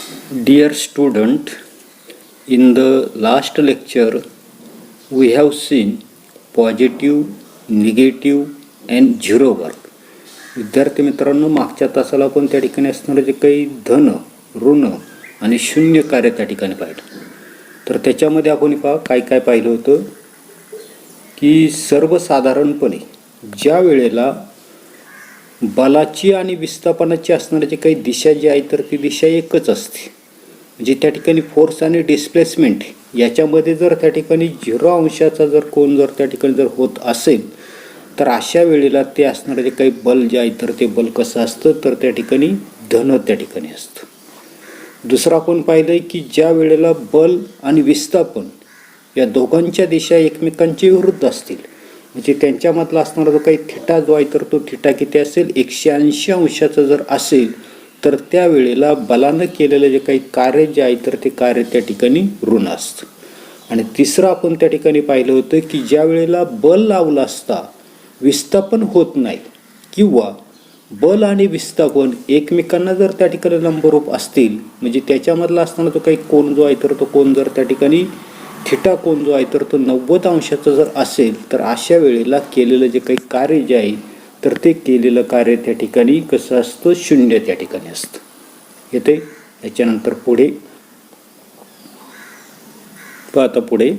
Dear student, in the last lecture we have seen positive, negative and zero work. विद्यार्थी मित्रांनो, मागच्या तासाला आपण त्या ठिकाणी असणारे जे काही धन, ऋण आणि शून्य कार्य त्या ठिकाणी पाहिलं. तर त्याच्यामध्ये आपण काय काय पाहिलं होतं की सर्वसाधारणपणे ज्या वेळेला बलाची आणि विस्थापनाची असणारी जी काही दिशा जी आहे तर ती दिशा एकच असते. म्हणजे त्या ठिकाणी फोर्स आणि डिस्प्लेसमेंट याच्यामध्ये जर त्या ठिकाणी 0 अंशाचा जर कोन जर त्या ठिकाणी जर होत असेल तर अशा वेळेला ते असणारे जे काही बल जे आहे तर ते बल कसं असतं तर त्या ठिकाणी धन त्या ठिकाणी असतं. दुसरं आपण पाहिलं आहे की ज्या वेळेला बल आणि विस्थापन या दोघांच्या दिशा एकमेकांच्या विरुद्ध असतील म्हणजे त्यांच्यामधला असणारा जो काही थिटा जो आहे तर तो थिटा किती असेल 180 अंशाचा जर असेल तर त्यावेळेला बलानं केलेलं जे काही कार्य जे आहे तर ते कार्य त्या ठिकाणी ऋण असतं. आणि तिसरं आपण त्या ठिकाणी पाहिलं होतं की ज्या वेळेला बल लावलं असता विस्थापन होत नाही किंवा बल आणि विस्थापन एकमेकांना जर त्या ठिकाणी लंबरूप असतील म्हणजे त्याच्यामधला असताना जो काही कोन जो आहे तर तो कोन जर त्या ठिकाणी थिटा कोन जो आहे तर तो 90 अंशाचा जर असेल तर अशा वेळेला केलेलं जे काही कार्य जे आहे तर ते केलेलं कार्य त्या ठिकाणी कसं असतं शून्य त्या ठिकाणी असतं. येते याच्यानंतर पुढे आता पुढे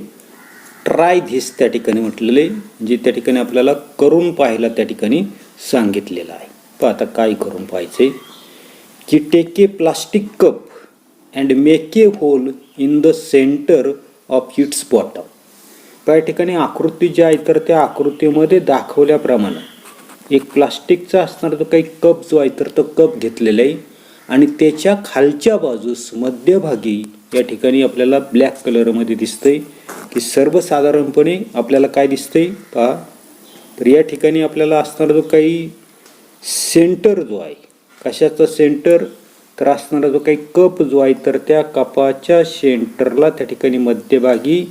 ट्राय धिस त्या ठिकाणी म्हटलेले जे त्या ठिकाणी आपल्याला करून पाहायला त्या ठिकाणी सांगितलेलं आहे. आता काय करून पाहायचे की take a plastic cup and make a hole in the centre of its bottom. त्या ठिकाणी आकृती जी आहे तर त्या आकृतीमध्ये दाखवल्याप्रमाणे एक प्लास्टिकचा असणारा जो काही कप जो आहे तर तो कप घेतलेला आहे आणि त्याच्या खालच्या बाजूस मध्यभागी या ठिकाणी आपल्याला ब्लॅक कलरमध्ये दिसतंय की सर्वसाधारणपणे आपल्याला काय दिसतंय पहा. तर या ठिकाणी आपल्याला असणारा जो काही सेंटर जो आहे कशाचा सेंटर तर असणारा जो काही कप जो आहे तर त्या कपाच्या सेंटरला त्या ठिकाणी मध्यभागी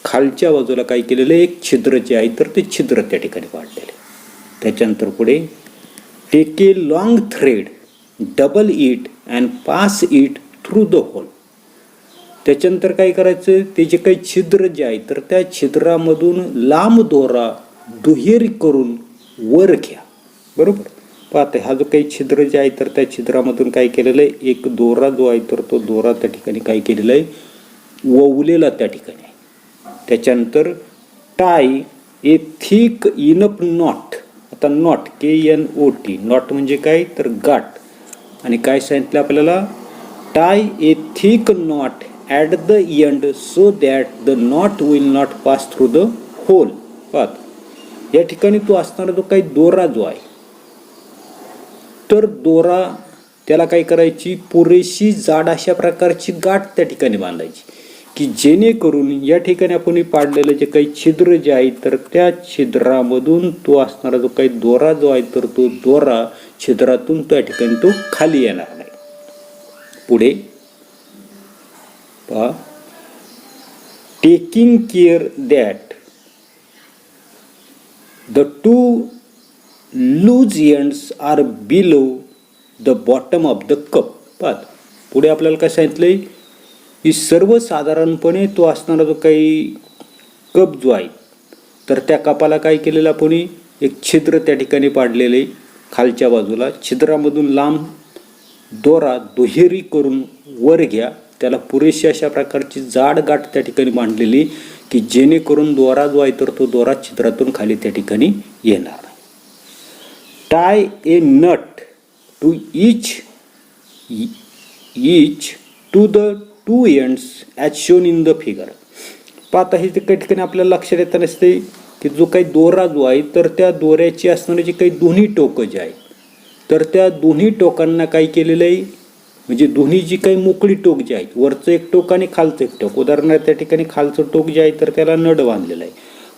खालच्या बाजूला काय केलेलं आहे एक छिद्र जे आहे तर ते छिद्र त्या ठिकाणी पाडलेले. त्याच्यानंतर पुढे take a long thread double it and pass it through the hole. त्याच्यानंतर काय करायचं ते जे काही छिद्र जे आहे तर त्या छिद्रामधून लांब दोरा दुहेरी करून वर घ्या. बरोबर. पाहते हा जो काही छिद्र जे आहे तर त्या छिद्रामधून काय केलेलं आहे एक दोरा जो आहे तर तो दोरा त्या ठिकाणी काय केलेला आहे ववलेला त्या ठिकाणी. त्याच्यानंतर tie a thick enough knot. आता नॉट KNOT नॉट म्हणजे काय तर गाठ आणि काय सांगितलं आपल्याला tie a thick knot at the end so that the knot will not pass through the hole. पाहत या ठिकाणी तो असणारा जो काही दोरा जो आहे तर दोरा त्याला काय करायची पुरेशी जाड अशा प्रकारची गाठ त्या ठिकाणी बांधायची की जेणेकरून या ठिकाणी आपण पाडलेलं जे काही छिद्र जे आहे तर त्या छिद्रामधून तो असणारा जो काही दोरा जो आहे तर तो दोरा छिद्रातून त्या ठिकाणी तो खाली येणार नाही. पुढे पहा taking care that the two loose ends are below the bottom of the cup. पाहत पुढे आपल्याला काय सांगितलंय की सर्वसाधारणपणे तो असणारा जो काही कप जो आहे तर त्या कपाला काय केलेलं आपण एक छिद्र त्या ठिकाणी पाडलेले खालच्या बाजूला छिद्रामधून लांब दोरा दुहेरी करून वर घ्या. त्याला पुरेशी अशा प्रकारची जाड गाठ त्या ठिकाणी बांधलेली की जेणेकरून दोरा जो आहे तर तो दोरा छिद्रातून खाली त्या ठिकाणी येणार. Tie a nut to each to the two ends as shown in the figure. पाहता हे काही ठिकाणी आपल्याला लक्षात येत नसते की जो काही दोरा जो आहे तर त्या दोऱ्याची असणारी जी काही दोन्ही टोकं जे आहे तर त्या दोन्ही टोकांना काय केलेलं आहे म्हणजे दोन्ही जी काही मोकळी टोक जी आहेत वरचं एक टोक आणि खालचं एक टोक. उदाहरणार्थ त्या ठिकाणी खालचं टोक जे आहे तर त्याला नट बांधलेलं आहे.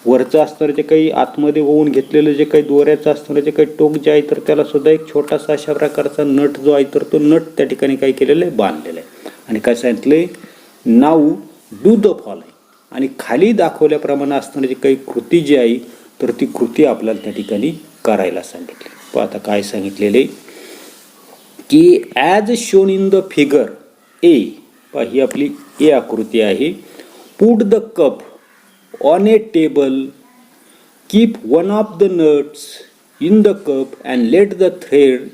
वरचं असणारं जे काही आतमध्ये होऊन घेतलेलं जे काही दोऱ्याचं असणारं जे काही टोक जे आहे तर त्याला सुद्धा एक छोटासा अशा प्रकारचा नट जो आहे तर तो नट त्या ठिकाणी काय केलेलं आहे बांधलेला आहे. आणि काय सांगितलंय नाऊ डू द फॉलोइंग आणि खाली दाखवल्याप्रमाणे असणारी जी काही कृती जी आहे तर ती कृती आपल्याला त्या ठिकाणी करायला सांगितली. आता काय सांगितलेले की as shown in the figure A, ही आपली ए आकृती आहे. Put the cup on a table, keep one of the nuts in the cup and let the thread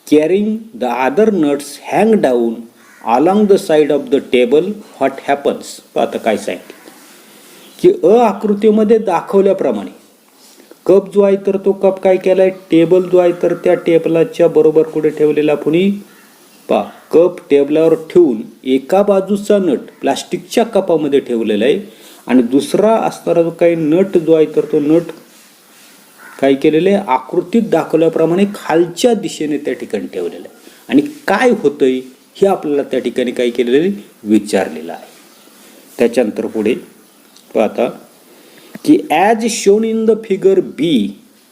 carrying the other nuts hang down along the side of the table. What happens? आता काय सांगितलं की अ आकृतीमध्ये दाखवल्याप्रमाणे cup जो आहे तर तो कप काय केलाय, टेबल जो आहे तर त्या टेबलाच्या बरोबर कुठे ठेवलेला कुणी कप टेबलावर ठेवून एका बाजूचा नट प्लास्टिकच्या कपामध्ये ठेवलेला आहे आणि दुसरा असणारा जो काही नट जो आहे तर तो नट काय केलेलं आहे, आकृतीत दाखवल्याप्रमाणे खालच्या दिशेने त्या ठिकाणी ठेवलेलं आहे. आणि काय होतंय हे आपल्याला त्या ठिकाणी काय केलेलं विचारलेलं आहे. त्याच्यानंतर पुढे पाहता की as shown in the figure B,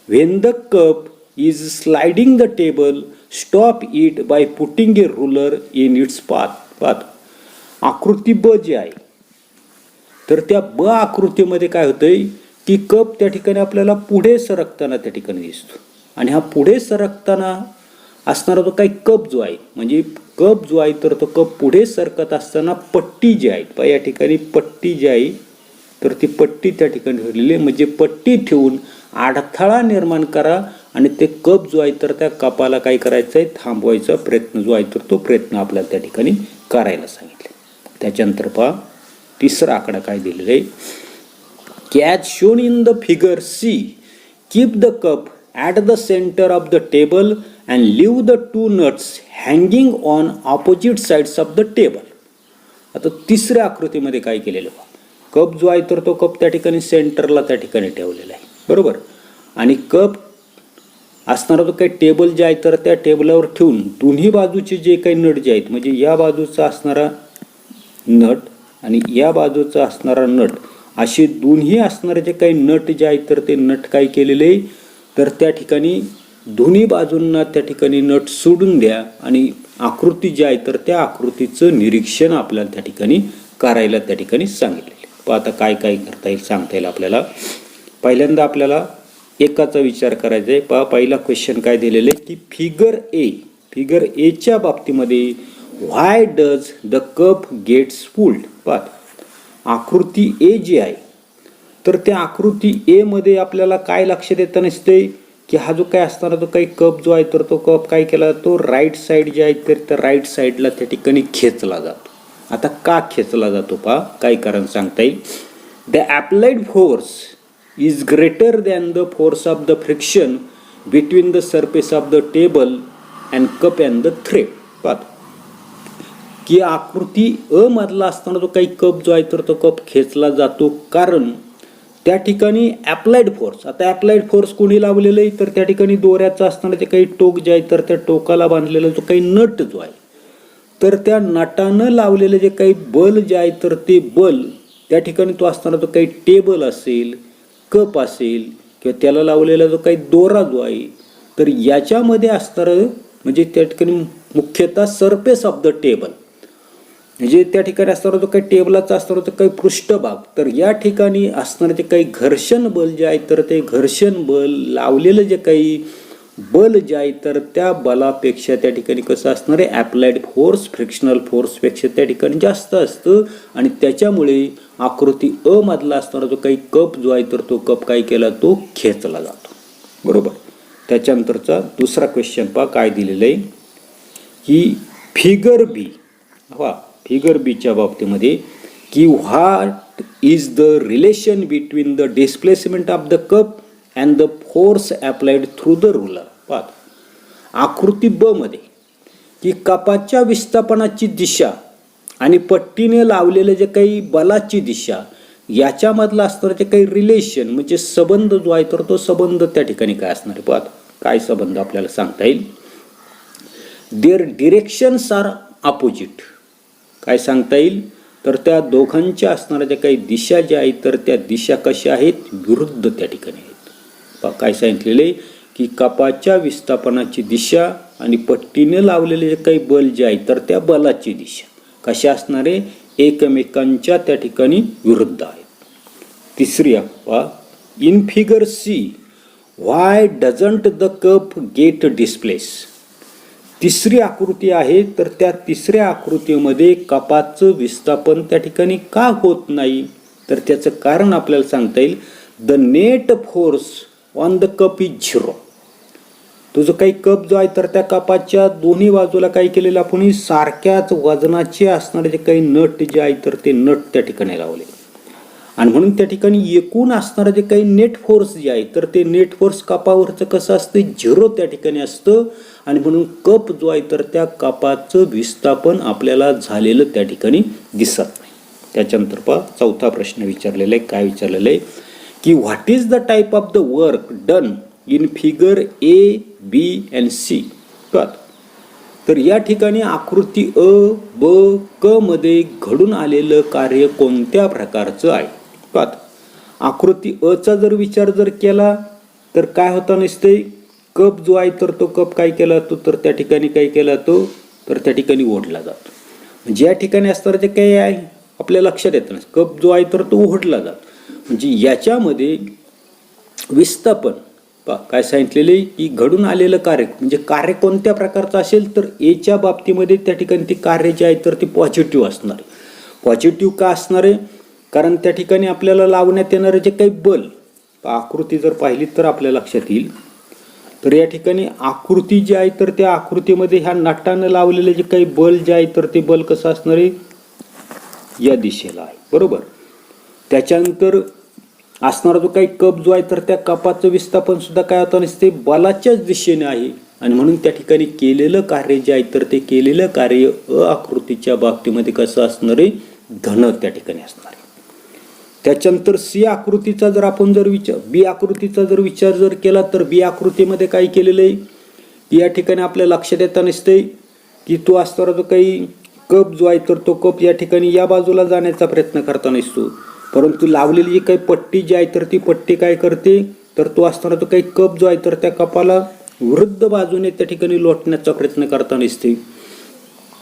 when the cup is sliding the table, stop it by putting a ruler in its path. आकृती ब जी आहे तर त्या ब आकृतीमध्ये काय होतंय की कप त्या ठिकाणी आपल्याला पुढे सरकताना त्या ठिकाणी दिसतो. आणि हा पुढे सरकताना असणारा तो काही कप जो आहे, म्हणजे कप जो आहे तर तो कप पुढे सरकत असताना पट्टी जी आहे, या ठिकाणी पट्टी जी आहे तर ती पट्टी त्या ठिकाणी ठेवलेली आहे. म्हणजे पट्टी ठेवून अडथळा निर्माण करा आणि ते कप जो आहे तर त्या कपाला काय करायचं आहे, थांबवायचा प्रयत्न जो आहे तर तो प्रयत्न आपल्याला त्या ठिकाणी करायला सांगितले. त्याच्यानंतर पहा तिसरा आकडा काय दिलेला आहे की as shown in the figure C, keep the cup at the centre of the table and leave the two nuts hanging on opposite sides of the table. आता तिसऱ्या आकृतीमध्ये काय केलेलं पहा, कप जो आहे तर तो कप त्या ठिकाणी सेंटरला त्या ठिकाणी ठेवलेला आहे, बरोबर. आणि कप असणारा जो काही टेबल जे आहे तर त्या टेबलावर ठेवून दोन्ही बाजूचे जे काही नट जे आहेत, म्हणजे या बाजूचा असणारा नट आणि या बाजूचा असणारा नट, असे दोन्ही असणारे जे काही नट जे आहेत तर ते नट काय केलेले तर त्या ठिकाणी दोन्ही बाजूंना त्या ठिकाणी नट सोडून द्या आणि आकृती जी आहे तर त्या आकृतीचं निरीक्षण आपल्याला त्या ठिकाणी करायला त्या ठिकाणी सांगितलेले. पण आता काय काय करता येईल सांगता येईल आपल्याला. पहिल्यांदा आपल्याला एकाचा विचार करायचा आहे. पहिला क्वेश्चन काय दिलेलं आहे की फिगर एच्या बाबतीमध्ये व्हाय डज द कप गेट्स फुल्ड. आकृती ए जी आहे तर त्या आकृती ए मध्ये आपल्याला काय लक्षात येतं नसते की हा जो काय असणारा तो काही कप जो आहे तर तो कप काय केला जातो, राईट साईड जे आहे तर त्या राईट साईडला त्या ठिकाणी खेचला जातो. आता का खेचला जातो काय कारण सांगता येईल. The applied force is greater than the force of the friction between the surface of the table and cup and the thread. की आकृती अ मधला असताना तो काही कप जो आहे तर तो कप खेचला जातो कारण त्या ठिकाणी ॲप्लाइड फोर्स. आता ॲप्लाइड फोर्स कोणी लावलेलं आहे तर त्या ठिकाणी दोऱ्याचा असताना ते काही टोक जे आहे तर त्या टोकाला बांधलेला जो काही नट जो आहे तर त्या नटानं लावलेलं जे काही बल जे आहे तर ते बल त्या ठिकाणी तो असताना तो काही टेबल असेल, कप असेल किंवा त्याला लावलेला जो काही दोरा जो आहे तर याच्यामध्ये असणारं म्हणजे त्या ठिकाणी मुख्यतः सरफेस ऑफ द टेबल, म्हणजे त्या ठिकाणी असणारा जो काही टेबलाचा असणारा तो काही पृष्ठभाग तर या ठिकाणी असणारे जे काही घर्षण बल जे आहे तर ते घर्षण बल लावलेलं जे काही बल जे आहे तर त्या बलापेक्षा त्या ठिकाणी कसं असणार आहे, ॲप्लाइड फोर्स फ्रिक्शनल फोर्सपेक्षा त्या ठिकाणी जास्त असतं आणि त्याच्यामुळे आकृती अ मधला असणारा जो काही कप जो आहे तर तो कप काय केला तो खेचला जातो, बरोबर. त्याच्यानंतरचा दुसरा क्वेश्चन काय दिलेलं आहे की फिगर बीच्या बाबतीमध्ये की what is the relation between the displacement of the cup and the force applied through the ruler. आकृती ब मध्ये की कपाच्या विस्थापनाची दिशा आणि पट्टीने लावलेले जे काही बलाची दिशा याच्यामधला असणारे जे काही रिलेशन म्हणजे संबंध जो आहे तर तो संबंध त्या ठिकाणी काय असणार आहे. काय संबंध आपल्याला सांगता येईल. Their directions are opposite. काय सांगता येईल तर त्या दोघांच्या असणाऱ्या ज्या काही दिशा ज्या आहेत तर त्या दिशा कशा आहेत, विरुद्ध त्या ठिकाणी आहेत. काय सांगितलेले की कपाच्या विस्थापनाची दिशा आणि पट्टीने लावलेले जे काही बल जे आहे तर त्या बलाची दिशा कशा असणार आहे, एकमेकांच्या त्या ठिकाणी विरुद्ध आहेत. तिसरी in figure C why doesn't the cup get displace. तिसरी आकृती आहे, तर त्या तिसऱ्या आकृतीमध्ये कपाचं विस्थापन त्या ठिकाणी का होत नाही, तर त्याचं कारण आपल्याला सांगता येईल. The net force on the cup is 0. तो जो काही कप जो आहे तर त्या कपाच्या दोन्ही बाजूला काय केलेलं आपण सारख्याच वजनाचे असणारे जे काही नट जे आहे तर ते नट त्या ठिकाणी लावले, आणि म्हणून त्या ठिकाणी एकूण असणारं जे काही नेट फोर्स जे आहे तर ते नेट फोर्स कपावरचं कसं असतं 0 त्या ठिकाणी असतं, आणि म्हणून कप जो आहे तर त्या कपाचं विस्थापन आपल्याला झालेलं त्या ठिकाणी दिसत नाही. त्याच्यानंतर पहा चौथा प्रश्न विचारलेला आहे. काय विचारलेलं आहे की what is the type of the work done in figure A, B and C. तर या ठिकाणी आकृती अ, ब, क मध्ये घडून आलेलं कार्य कोणत्या प्रकारचं आहे. आकृती अ चा जर विचार जर केला तर काय होता नसते, कप जो आहे तर तो कप काय केला जातो तर त्या ठिकाणी काय केला जातो तर त्या ठिकाणी ओढला जातो. म्हणजे या ठिकाणी असणारं जे काही आहे आपल्या लक्षात येतं ना, कप जो आहे तर तो ओढला जातो. म्हणजे याच्यामध्ये विस्थापन काय सांगितलेले की घडून आलेलं कार्य, म्हणजे कार्य कोणत्या प्रकारचं असेल तर एच्या बाबतीमध्ये त्या ठिकाणी ती कार्य जे आहे तर ती पॉझिटिव्ह असणार आहे. पॉझिटिव्ह का असणार आहे, कारण त्या ठिकाणी आपल्याला लावण्यात येणारे जे काही बल, आकृती जर पाहिली तर आपल्या लक्षात येईल. तर या ठिकाणी आकृती जी आहे तर त्या आकृतीमध्ये ह्या नटानं लावलेले जे काही बल जे आहे तर ते बल कसं असणार आहे या दिशेला आहे, बरोबर. त्याच्यानंतर असणारा जो काही कप जो आहे तर त्या कपाचं विस्थापन सुद्धा काय होतं नसते बलाच्याच दिशेने आहे, आणि म्हणून त्या ठिकाणी केलेलं कार्य जे आहे तर ते केलेलं कार्य अ आकृतीच्या बाबतीमध्ये कसं असणार आहे धन त्या ठिकाणी असणार आहे. त्याच्यानंतर सी आकृतीचा जर आपण जर बी आकृतीचा जर विचार जर केला तर बी आकृतीमध्ये काय केलेलं आहे की या ठिकाणी आपल्या लक्षात येता नसते की तो असणारा जो काही कप जो आहे तर तो कप या ठिकाणी या बाजूला जाण्याचा प्रयत्न करता नसतो, परंतु लावलेली जी काही पट्टी जी आहे तर ती पट्टी काय करते तर तो असणारा तो काही कप जो आहे तर त्या कपाला विरुद्ध बाजूने त्या ठिकाणी लोटण्याचा प्रयत्न करता नसते.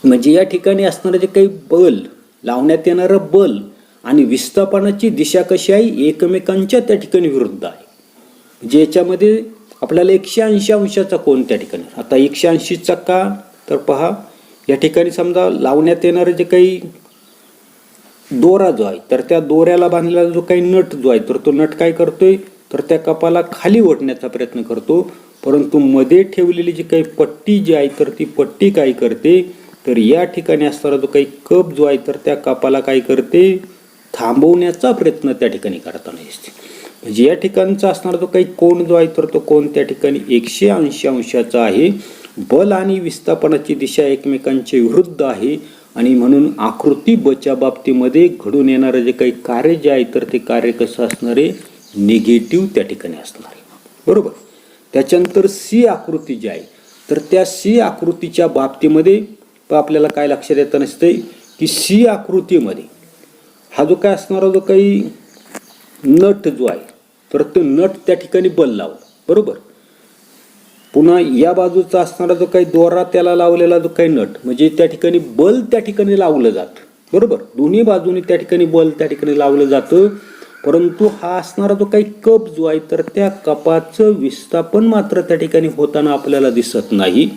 म्हणजे या ठिकाणी असणारं जे काही बल, लावण्यात येणारं बल आणि विस्थापनाची दिशा कशी आहे एकमेकांच्या त्या ठिकाणी विरुद्ध आहे. म्हणजे याच्यामध्ये आपल्याला 180 अंशाचा कोण त्या ठिकाणी. आता 180चा का तर पहा या ठिकाणी समजा लावण्यात येणारं जे काही दोरा जो आहे तर त्या दोऱ्याला बांधलेला जो काही नट जो आहे तर तो नट काय करतोय तर त्या कपाला खाली ओढण्याचा प्रयत्न करतो, परंतु मध्ये ठेवलेली जी काही पट्टी जी आहे तर ती पट्टी काय करते तर या ठिकाणी असणारा जो काही कप जो आहे तर त्या कपाला काय करते थांबवण्याचा प्रयत्न त्या ठिकाणी करताना दिसते. म्हणजे या ठिकाणचा असणारा जो काही कोण जो आहे तर तो कोण त्या ठिकाणी 180 अंशाचा आहे. बल आणि विस्थापनाची दिशा एकमेकांच्या विरुद्ध आहे, आणि म्हणून आकृती बच्या बाबतीमध्ये घडून येणारं जे काही कार्य जे आहे तर ते कार्य कसं असणार आहे निगेटिव्ह त्या ठिकाणी असणार आहे, बरोबर. त्याच्यानंतर सी आकृती जी आहे तर त्या सी आकृतीच्या बाबतीमध्ये आपल्याला काय लक्षात येतं नसते की सी आकृतीमध्ये हा जो काय असणारा जो काही नट जो आहे तर तो नट त्या ठिकाणी बल लावला, बरोबर. पुन्हा या बाजूचा असणारा जो काही दोरा त्याला लावलेला जो काही नट, म्हणजे त्या ठिकाणी बल त्या ठिकाणी लावलं जातं, बरोबर. दोन्ही बाजूने त्या ठिकाणी बल त्या ठिकाणी लावलं जातं, परंतु हा असणारा जो काही कप जो आहे तर त्या कपाचं विस्थापन मात्र त्या ठिकाणी होताना आपल्याला दिसत नाही,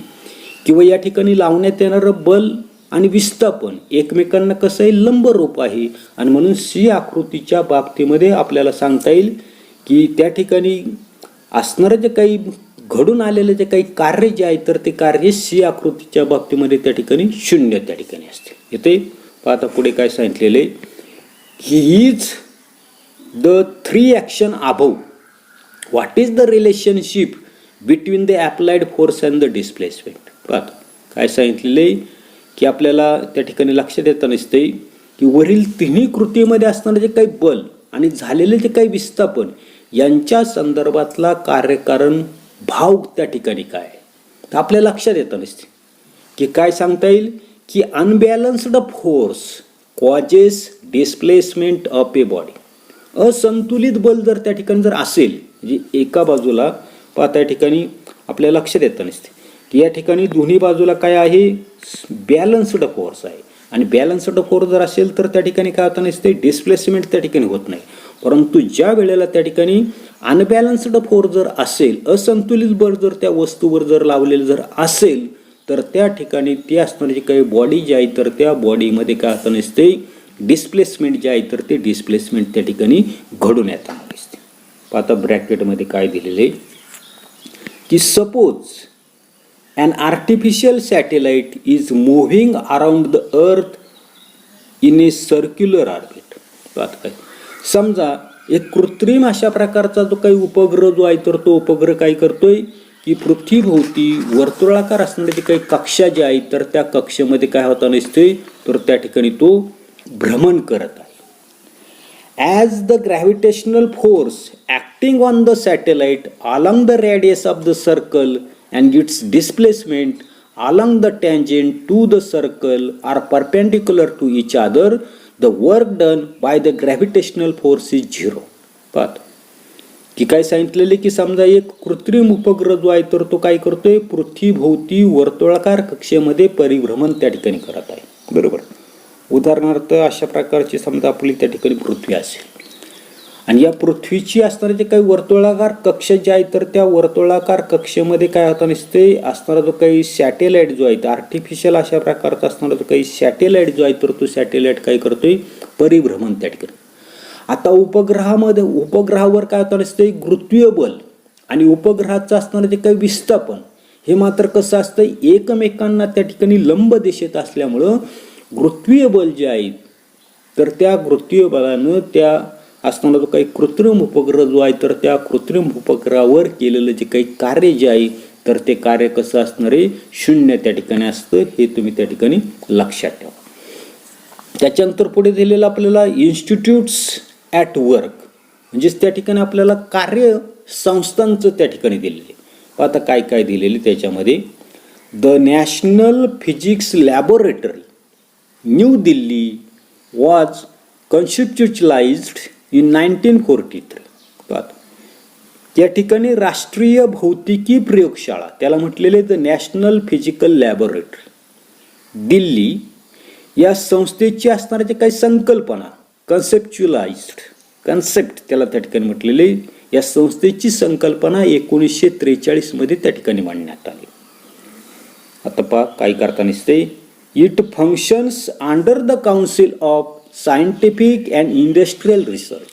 किंवा या ठिकाणी लावण्यात येणारं बल आणि विस्थापन एकमेकांना कसं आहे लंबरूप आहे, आणि म्हणून सी आकृतीच्या बाबतीमध्ये आपल्याला सांगता येईल की त्या ठिकाणी असणारं जे काही घडून आलेलं जे काही कार्य जे आहे तर ते कार्य सी आकृतीच्या बाबतीमध्ये त्या ठिकाणी 0 त्या ठिकाणी असते. येते आता पुढे काय सांगितलेले he is the 3 action above what is the relationship between the applied force and the displacement. पाहता काय सांगितलेले की आपल्याला त्या ठिकाणी लक्षात येतं नसते की वरील तिन्ही कृतीमध्ये असणारे जे काही बल आणि झालेले जे काही विस्थापन यांच्या संदर्भातला कार्यकारण भाव त्या ठिकाणी काय आहे तर आपल्या लक्षात येतं नसते की काय सांगता येईल की unbalanced force causes displacement of a body. असंतुलित बल जर त्या ठिकाणी जर असेल, म्हणजे एका बाजूला पाहता या ठिकाणी आपल्या लक्षात येतं नसते की या ठिकाणी दोन्ही बाजूला काय आहे बॅलन्स्ड फोर्स आहे, आणि बॅलन्स्ड फोर्स जर असेल तर त्या ठिकाणी काय होतं नसते डिस्प्लेसमेंट त्या ठिकाणी होत नाही. परंतु ज्या वेळेला त्या ठिकाणी अनबॅलन्स्ड फोर्स जर असेल, असंतुलित बळ जर त्या वस्तूवर जर लावलेलं जर असेल तर त्या ठिकाणी ती असणारी काही बॉडी जी आहे तर त्या बॉडीमध्ये काय होतं नसते, डिस्प्लेसमेंट जे आहे तर ते डिस्प्लेसमेंट त्या ठिकाणी घडून येताना दिसते. आता ब्रॅकेटमध्ये काय दिलेले की suppose an artificial satellite is moving around the earth in a circular orbit. आता काय समजा एक कृत्रिम अशा प्रकारचा जो काही उपग्रह जो आहे तर तो उपग्रह काय करतोय की पृथ्वीभोवती वर्तुळाकार असणारी काही कक्षा जी आहे तर त्या कक्षेमध्ये काय होता नसते तर त्या ठिकाणी तो भ्रमण करत आहे. As the gravitational force acting on the satellite along the radius of the circle and its displacement along the tangent to the circle are perpendicular to each other, the work done by the gravitational force is zero. पाहत की काय सांगितलेले की समजा एक कृत्रिम उपग्रह जो आहे तर तो काय करतोय पृथ्वीभोवती वर्तुळाकार कक्षेमध्ये परिभ्रमण त्या ठिकाणी करत आहे. बरोबर. उदाहरणार्थ अशा प्रकारची समजा आपली त्या ठिकाणी पृथ्वी असेल आणि या पृथ्वीची असणारे जे काही वर्तुळाकार कक्ष जे आहे तर त्या वर्तुळाकार कक्षेमध्ये काय होता नसते असणारा जो काही सॅटेलाइट जो आहे आर्टिफिशियल अशा प्रकारचा असणारा जो काही सॅटेलाइट जो आहे तर तो सॅटेलाइट काय करतोय परिभ्रमण त्या ठिकाणी. आता उपग्रहावर काय होता नसते गुरुत्वीय बल आणि उपग्रहाचं असणारं जे काही विस्थापन हे मात्र कसं असतं एकमेकांना त्या ठिकाणी लंब दिशेत असल्यामुळं गुरुत्वीय बल जे आहे तर त्या गुरुत्वीय बलानं त्या असणारा जो काही कृत्रिम उपग्रह जो आहे तर त्या कृत्रिम उपग्रहावर केलेलं जे काही कार्य जे आहे तर ते कार्य कसं असणार आहे शून्य त्या ठिकाणी असतं हे तुम्ही त्या ठिकाणी लक्षात ठेवा. त्याच्यानंतर पुढे दिलेलं आपल्याला इन्स्टिट्यूट्स ॲट वर्क म्हणजेच त्या ठिकाणी आपल्याला कार्य संस्थांचं त्या ठिकाणी दिलेले. आता काय काय दिलेले त्याच्यामध्ये the national physics laboratory new Delhi was constitutionalized in 1943. पाहतो त्या ठिकाणी राष्ट्रीय भौतिकी प्रयोगशाळा त्याला म्हटलेले the national physical laboratory Delhi या संस्थेची असणाऱ्या जे काही संकल्पना कन्सेप्ट त्याला त्या ठिकाणी म्हटलेले या संस्थेची संकल्पना 1943 मध्ये त्या ठिकाणी मांडण्यात आली. आता पहा काय करता नसते it functions under the council of scientific and industrial research.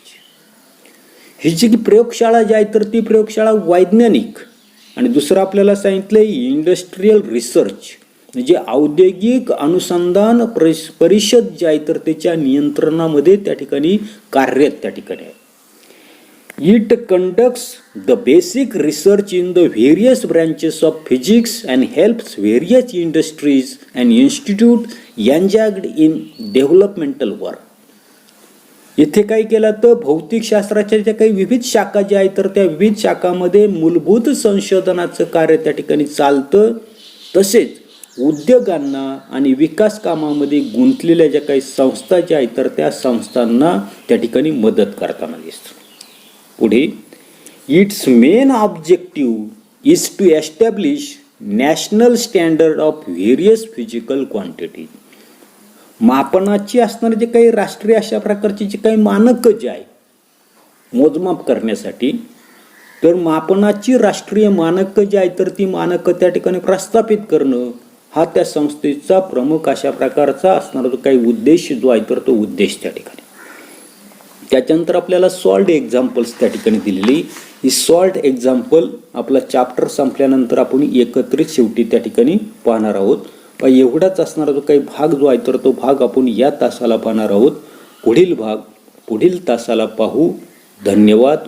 ही जी प्रयोगशाळा जी आहे तर ती प्रयोगशाळा वैज्ञानिक आणि दुसरं आपल्याला सांगितलंय इंडस्ट्रियल रिसर्च म्हणजे औद्योगिक अनुसंधान परिषद जी आहे तर त्याच्या नियंत्रणामध्ये त्या ठिकाणी कार्यरत त्या ठिकाणी आहे. It conducts the basic research in the various branches of physics and helps various industries and institute engaged in developmental work. इथे काय केलं तर भौतिकशास्त्राच्या ज्या काही विविध शाखा ज्या आहेत तर त्या विविध शाखांमध्ये मूलभूत संशोधनाचं कार्य त्या ठिकाणी चालतं. तसेच उद्योगांना आणि विकास कामामध्ये गुंतलेल्या ज्या काही संस्था ज्या आहेत तर त्या संस्थांना त्या ठिकाणी मदत करताना दिसतं. पुढे its main objective is to establish national standard of various physical quantity. मापनाची असणारे जे काही राष्ट्रीय अशा प्रकारची जी काही मानकं जे आहे मोजमाप करण्यासाठी तर मापनाची राष्ट्रीय मानकं जी आहे तर ती मानकं त्या ठिकाणी प्रस्थापित करणं हा त्या संस्थेचा प्रमुख अशा प्रकारचा असणारा जो काही उद्देश जो आहे तर तो उद्देश त्या ठिकाणी. त्याच्यानंतर आपल्याला सॉल्ट एक्झाम्पल्स त्या ठिकाणी दिलेली. ही सॉल्ट एक्झाम्पल आपला चॅप्टर संपल्यानंतर आपण एकत्रित शेवटी त्या ठिकाणी पाहणार आहोत. एवढाच असणारा जो काही भाग जो आहे तर तो भाग आपण या तासाला पाहणार आहोत. पुढील भाग पुढील तासाला पाहू. धन्यवाद.